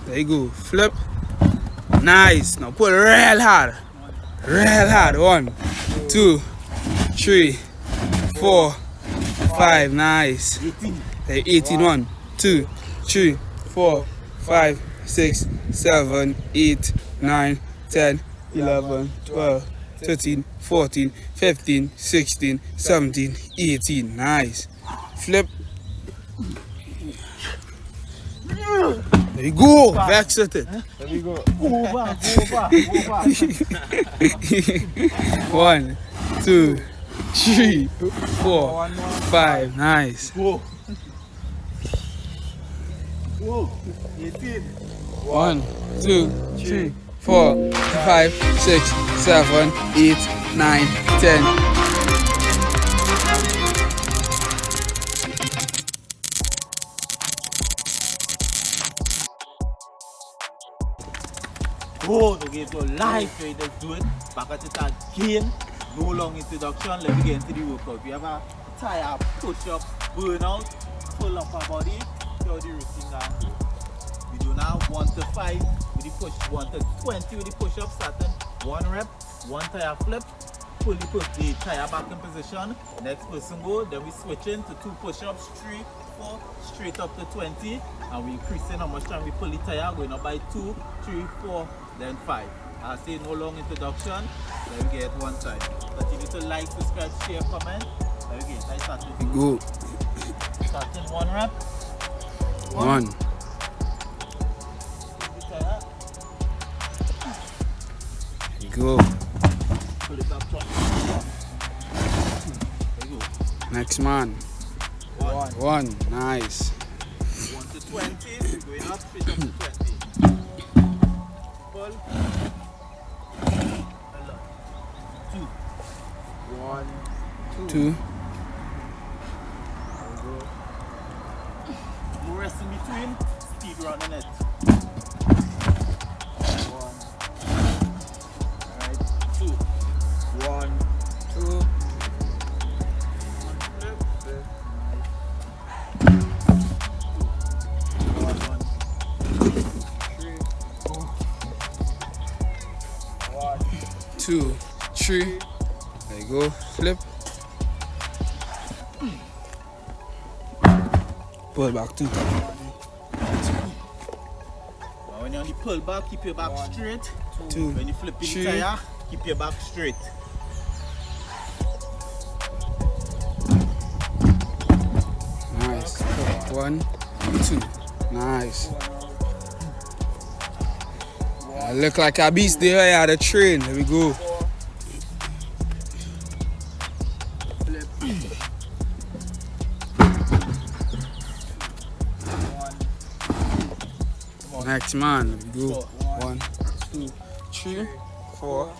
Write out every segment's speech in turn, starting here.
There you go. Flip. Nice. Now pull real hard. Real hard. 1, 2, 3, 4, 5. Nice. 18. 1, 2, 3, 4, 5, 6, 7, 8, 9, 10, 11, 12, 13, 14, 15, 16, 17, 18. Nice. Flip. There you go. Vex with it. There we go. Over. 1, 2, 3, 4, 5. Nice. Whoa. 18. 1, 2, 3, 4, 5, 6, 7, 8, 9, 10. Oh, okay, so live we just do it. Back at it again. No long introduction. Let me get into the workout. We have a Tyre push-up, burnout, pull up our body. So the routine down here. We do now 1 to 5 with the push, 1 to 20 with the push-up, starting 1 rep, 1 Tyre flip, pull the Tyre back in position. Next person go, then we switch into 2 push-ups, 3, 4, straight up to 20, and we increasing how much time we pull the Tyre, going up by 2, 3, 4, then 5. I say no long introduction, then we get 1 time. Continue to like, subscribe, share, comment. Then we get, I start with Go. starting 1 rep. 1. Go. Pull it up top. There you go. Next man. 1. Nice. 1 to 20, going up, straight up to 20. Pull. 2. 1, 2. No rest in between, speed running it. 1. Alright, 2. 1, 2. Two, 3. There you go. Flip. Pull back 2. Now when you're on the pull back, keep your back straight. 2. When you flip in the 3. Tyre, keep your back straight. Nice. 1, 2. Nice. I look like a beast there at the train. There we go. Next man. There we go. 1, 2, 3, 4.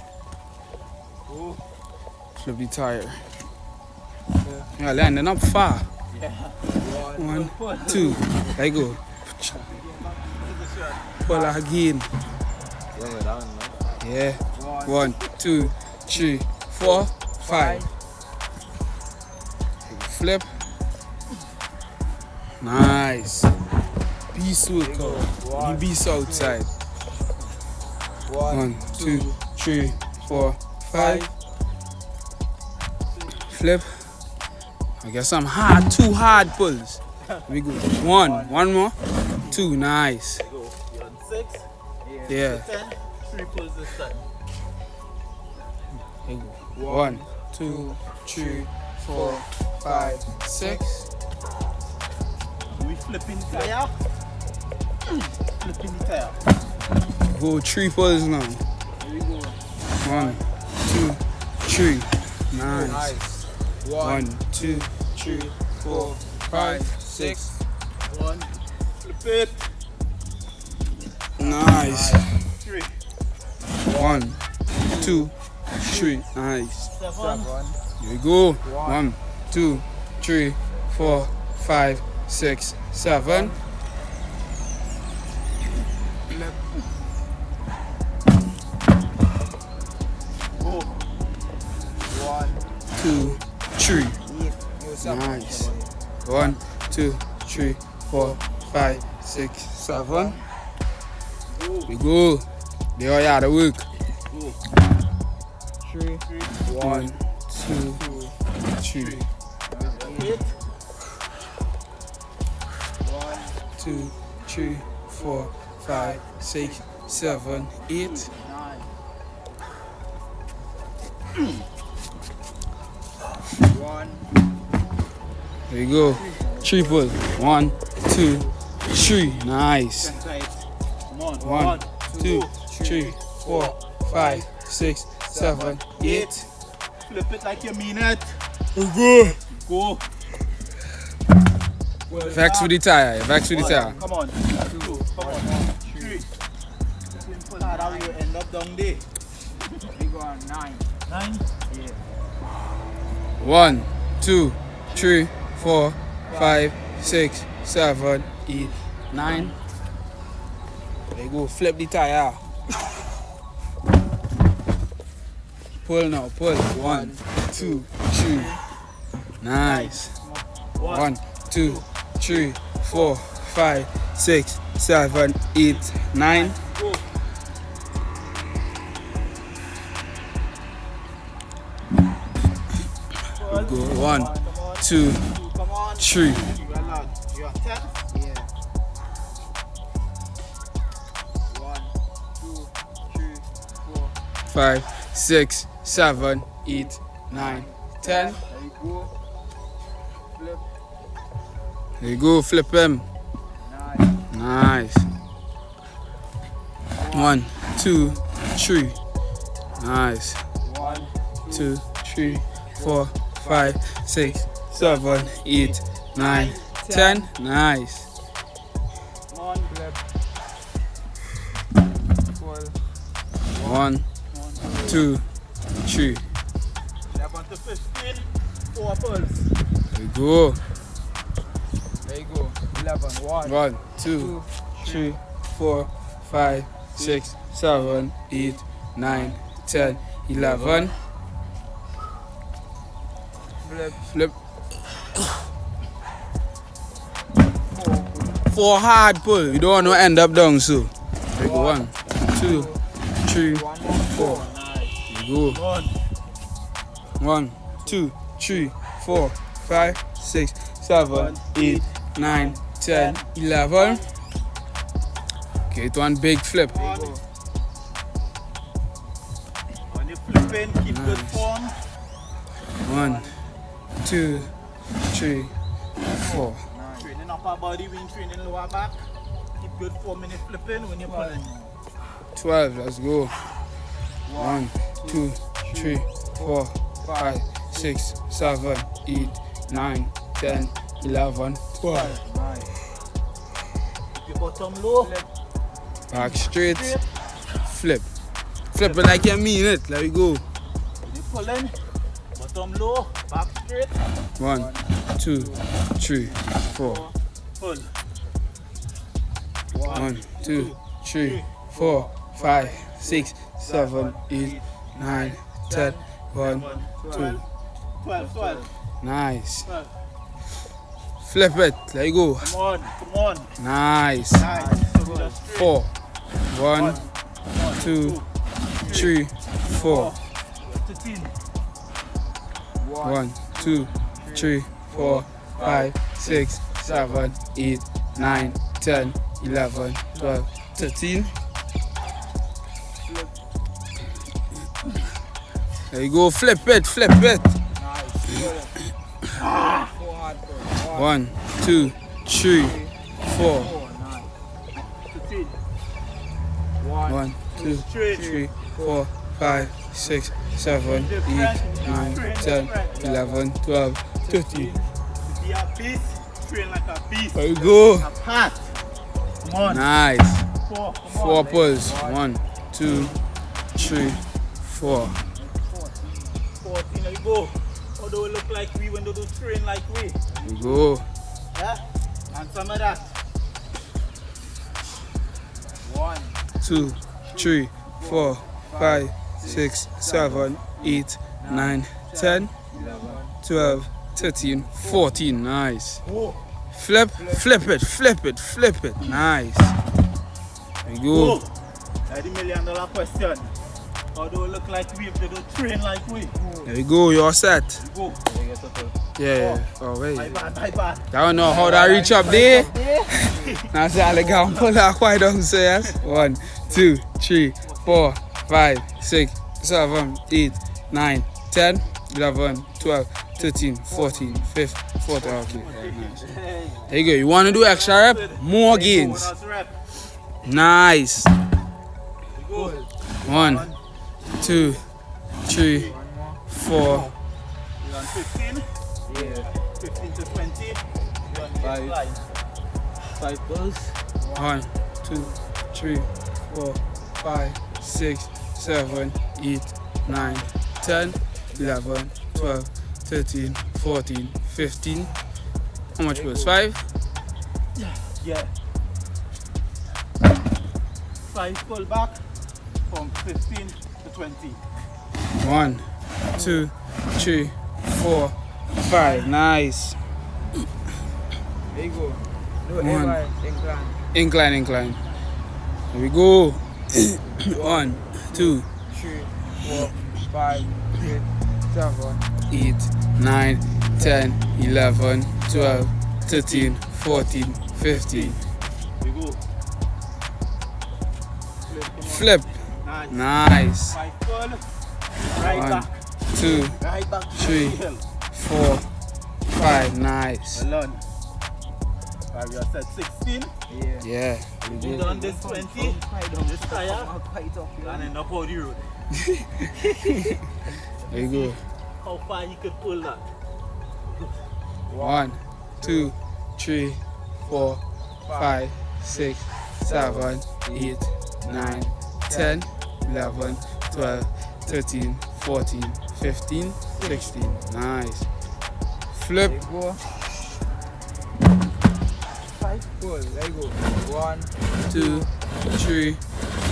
Flip the tire. Yeah, landing up far. Yeah. 1, 2. There you go. Pull again. Yeah. 1, 2, 3, 4, 5. Flip. Nice. Beast workout. The beast outside. 1, 2, 3, 4, 5. Flip. I got some hard, 2 hard pulls. We go. 1 more. 2. Nice. There you go. You're on 6. Yeah. 10. 3 pulls this time. 1, 2, 3, 4, 5, 6. We flipping the Tyre. Flipping the Tyre. Go 3 pulls now. There you go. 1, 2, 3. Nice. 1, 2, 3, 4, 5, 6. 1. Flip it. Nice. 3. 1, 2, 3. Nice. 7. Here we go. 1, 2, 3, 4, 5, 6, 7. 2, 3. Nice. 1, 2, 3, 4, 5, 6, 7. We go. There you are the work. Go. 3, 1, 2, 3. 8. 2, 3, 4, 5, 6, 7, 8. 9. 1, There you go. Triple. 1, 2, 3. Nice. Tight. Come on. 1, 2, 3, 4, 5, 6, 7, 8. Flip it like you mean it. Go. Go. Vex with the tire. Vex with the tire. Come on. 2. Come on. 3. Simple. That's how you end up down there. we go on 9. 9. 1, 2, 3, 4, 5, 6, 7, 8, 9. There you go. Flip the tire. Pull now. Pull. 1, 2, 3. Nice. 1, 2, 3, 4, 5, 6, 7, 8, 9. Go. Go. 1, 2, Come on. 3. You are loud. You are 10. Yeah. 1, 2, 3, 4. 5, 6, 7, 8, 9, 10. There you go. Flip. There you go, flip him. 9. Nice. 1, 2, 3. Nice. 1, 2, 3, 4, 5, 6, 7, 8, 9, 10. Nice. Come on. flip. 12. 1, 2, 3. 11 to 15. 4 pulls. There you go. There you go. 11. 1, 1, 2, 3, 4, 5, 6, 7, 8, 9, 10, 11. flip. Flip. 4. 4 hard pull. You don't want to end up down so. There you go. 1, 2, 3, 1 more. 4. Nice. there you go. Come on. 1, 2, 3, 4, 5, 6, 7, 8, 9, 10, 11. Okay, it one big flip. There you go. When you flipping, keep good Nice. form. 1, 2, 3, 4. Training upper body, when training lower back. Keep good form when you're flipping, when you're pulling. 12, let's go. 1, 2, 3, 4, 5, 6, 7, 8, 9, 10, 11, 12. Nice. Keep your bottom low. Back straight, flip. Flip it like you mean it. Let me go. When you're pulling, bottom low, back straight, 1, 2, 3, 4. pull. 1, 2, 3, 4, 5, 6, 7, 8, 9, 10, 1, 2. 12, 12, Nice. 12. Flip it. Let go. Come on, come on. Nice. Nice. So just straight. 4. 1, 2, 3, 4. 13. 1, 2, 3, 4, 5, 6, 7, 8, 9, 10, 11, 12, 13. There you go. Flip it. Flip it. Nice. 4 hard pull. 1, 2, 3, 4. 4. Nice. 13. 1, 2, Straight. 3, 4, 5, 6, 7, 8, 9, 10, 11, 12, 13. Be a beast. Train like a beast. There you go. A pat. Come on. Nice. 4. Come 4 on. pulls. 1, 2, 3, 4. 14. There you go. Although it look like we when they do train like we. There you go. Yeah? And some of that. 1, 2, 3, 4, 5, 6, 7, 8, 9, 10, 12, 13, 14. Nice. Oh. Flip, flip it, flip it, flip it. Nice. There There we go. That's the $1,000,000 question. How do we look like we if they don't train like we? There we go. You're set. Go. Yeah. Oh wait. My bad. I don't know how that reach up there. Now say I go and pull that quite down. So yes. 1, 2, 3, 4, 5, 6, 7, 8, 9, 10, 11, 12, 13, 14, 15, 14. Okay. Nice. There you go. You want to do extra rep? More gains. Nice. 1, 2, 3, 4. 15? Yeah. 15 to 20. 5 balls. 1, 2, 3, 4, 5, 6, 7, 8, 9, 10, 11, 12, 13, 14, 15. How much was 5? Yeah. 5 pull back from 15 to 20. 1, 2, 3, 4, 5. Nice. There you go. No, One. incline. Incline. Here we go. 1, 2, 3, 4, 5, 6, 7. 8, 9, 10, 11, 12, 13, 14, 15. We go. Flip. Nice. Nice. 5 pull. Right 1, back. 2, Right back. to 3. the hill. 4, 5. Nice. Well done. You are set 16. Yeah. Yeah. You done this 20. This tire. Quite up. And end up on the road. There you go. How far you could pull that? 1, 2, 3, 4, 5, 6, 7, 8, 9, 10, 11, 12, 13, 14, 15, 16. Nice. Flip. There you go. 5 pull. There you go. 1, 2, 3,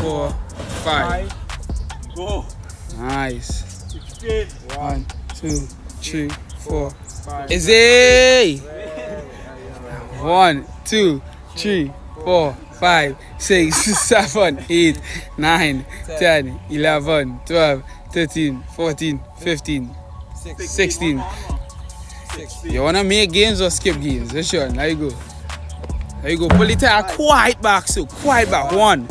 4, 5. Go. Nice. 16. 1, 2, 3, 4. 5. Easy. 1, 2, 3, 4, 5, 6, 7, 8, 9, 10, 11, 12, 13, 14, 15, 16. You wanna make gains or skip gains? This one. There you go. There you go. Pull it out quite back. So quite back. 1,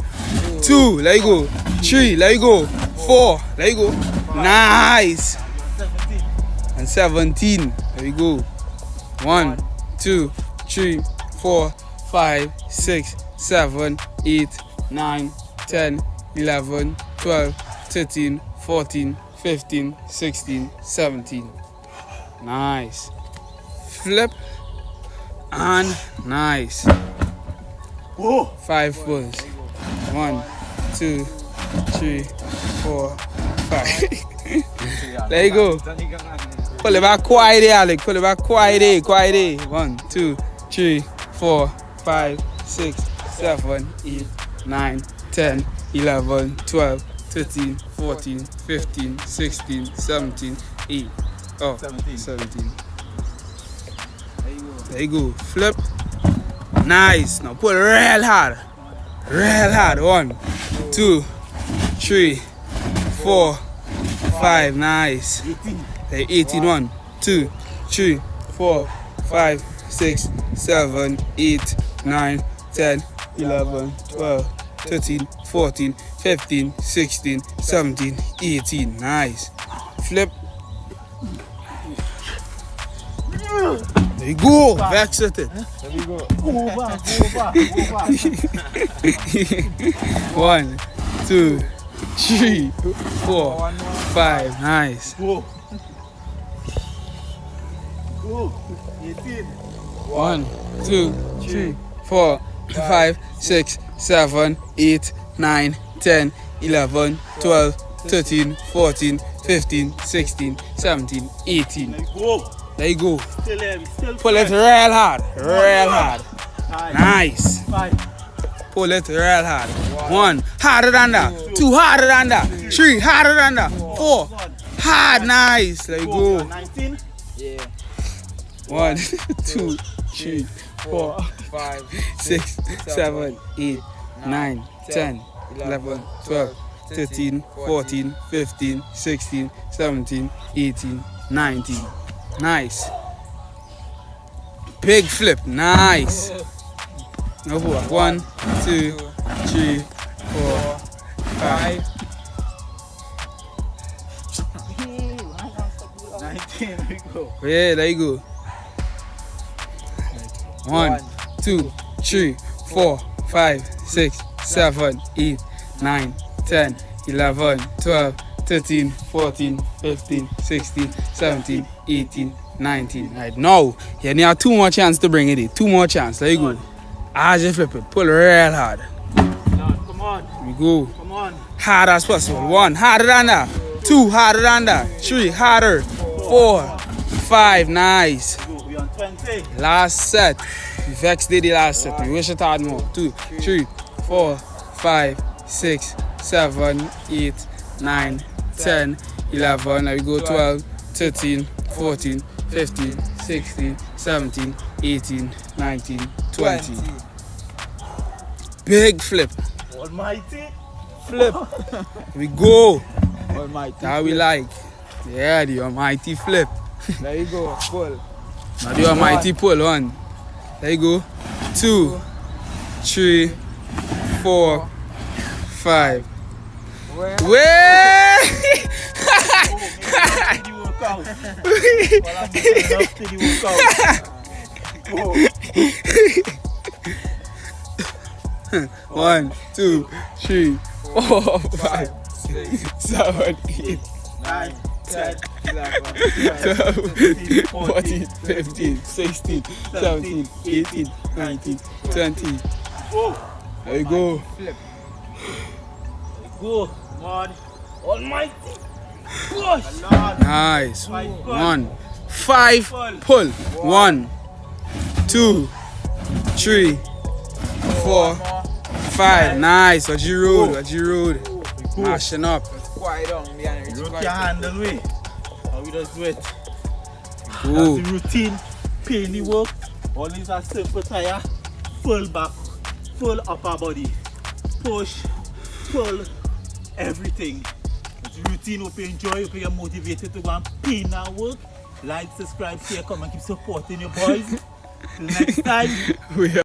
2. There you go. 3. There you go. 4. There you go. Nice. 17. And 17. There we go. 1, 2, 3, 4, 5, 6, 7, 8, 9, 10, 11, 12, 13, 14, 15, 16, 17. Nice. Flip. And nice. Go. 5 pulls. 1, 2, 3, 4, 5. There you go. Pull it back quiet there, Alec. Pull it back quiet there, quiet there. 1, 2, 3, 4, 5, 6, 7, 8, 9, 10, 11, 12, 13, 14, 15, 16, 17, 8. Oh, 17. There you go. Flip. Nice. Now pull real hard. Real hard. 1, 2, 3, 4, 5. Nice. 18. 1, 2, 3, 4, 5, 6, 7, 8, 9, 10, 11, 12, 13, 14, 15, 16, 17, 18. Nice. Flip. There you go. Vex with it. There we go. Over. 1, 2, 3, 4, 5. Nice. Go. 18. 1, 2, 3, 4, 5, 6, 7, 8, 9, 10, 11, 12, 13, 14, 15, 16, 17, 18. Go. There you go. Still heavy. Still Pull it fresh. real hard. Real hard. Nice. 5. Pull it real hard. 1, harder than that. 2, harder than that. 3, harder than that. 4, hard. Nice. There you go. 19. Yeah. 1, 2, 3, 4, 5, 6, 7, 8, 9, 10, 11, 12, 13, 14, 15, 16, 17, 18, 19. Nice. Big flip. Nice. No more. 1, 2, 3, 4, 5. 19, we go. Yeah, there you go. 1, 2, 3, 4, 5, 6, 7, 8, 9, 10, 11, 12, 13, 14, 15, 16, 17, 18, 19. Right now, you need 2 more chances to bring it in. 2 more chances. There you go. As you flip it, pull real hard. Come on. Here we go. Come on. Hard as possible. 1, harder than that. 2, harder than that. 3, harder. 4, 5, nice. We on 20. Last set. Vex did the last set. We wish it had more. 2, 3, 4, 5, 6, 7, 8, 9, 10, 11. Now we go 12, 13, 14, 15, 16, 17, 18, 19, 20. Big flip. Almighty. Flip. We go. Almighty. That we like. Yeah, the almighty flip. There you go. Pull. Now the almighty pull. 1. There you go. 2, 3, 4, 5. Where? Way! One, 2, 3, 4, 5, 6, 7, 8, 9, 10, 11, 12, 13, 14, 15, 16, 17, 18, 19, 20. Oh, There you go. Flip. go, God, Almighty. Push. Lord. Nice. My God. 1, 5, pull. 1, 2, 3, 4, 5. Nice. What you road? What you road? Mashing up. Quiet down behind it. You can't handle way. How we just do it? Ooh. That's the routine, painly work. Always a simple tire, full back, full upper body, push, pull, everything. It's routine, hope you enjoy, hope you're motivated to go and paint and work. Like, subscribe, share, comment, keep supporting your boys. Till next time. We